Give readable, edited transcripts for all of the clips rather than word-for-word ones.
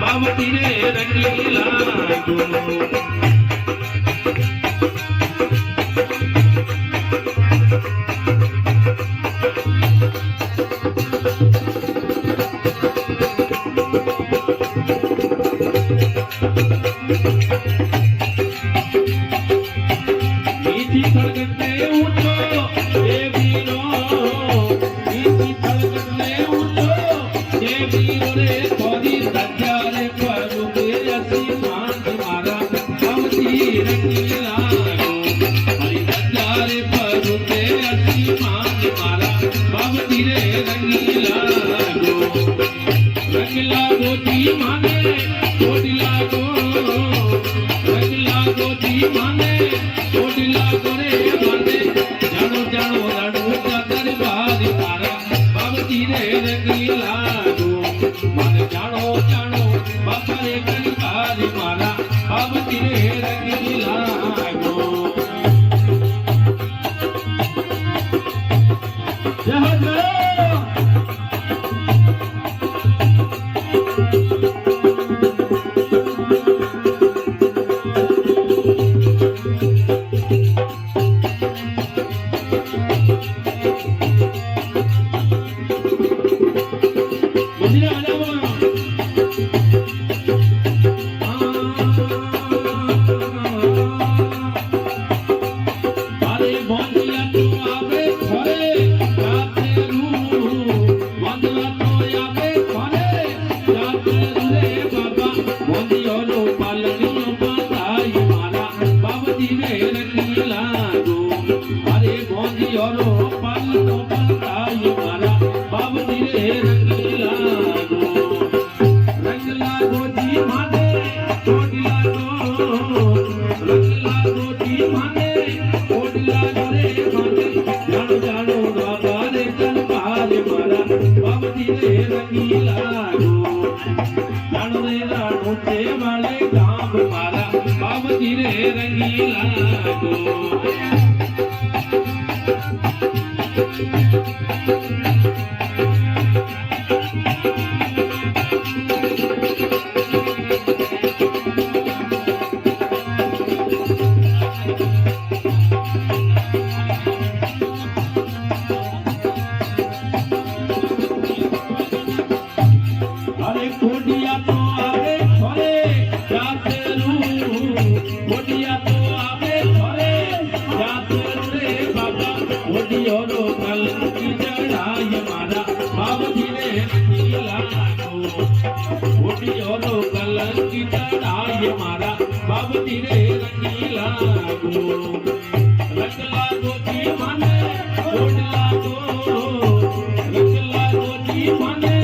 बावती रे रंगीला गो मीठी धड़कन में उठो ये वीरो मीठी धड़कन में उठो ये वीरो रे थोड़ी सजा रे प्रभु के असी मान मारा बावती रंगीला गो हरी सजा रे प्रभु के असी मान मारा बावती रे रंगीला गो रंगीला गोदी माने गोदिला गो रंगीला गोदी माने गोदिला गोरे माने जानो जानो राणू का दरबार मारा बावती रे रंगीला गो मन जानो जानो बाबा रे दरबार मारा बावती रे रंगीला गो जय जय बावती रे रंगीला गो रंगला गोदी माने ओडला गो रंगला गोदी माने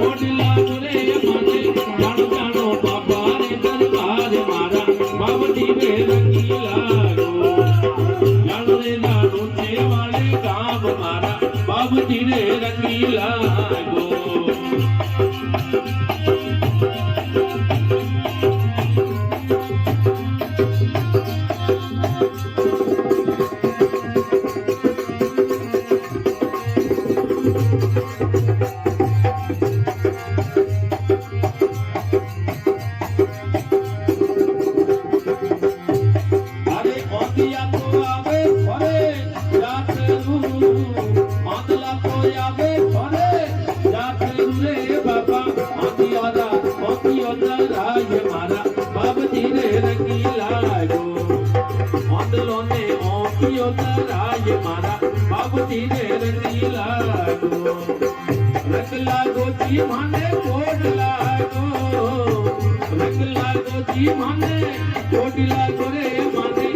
ओडला गोरे माने जानो जानो बाबा रे दरबार मारा बावती रे रंगीला गो जानो रे जानो चे वाले गांव मारा बावती रे रंगीला गो बावती रे रंगीला गो रंगला गोदी माने कोडला गो रंगला गोदी माने कोडला गोरे माने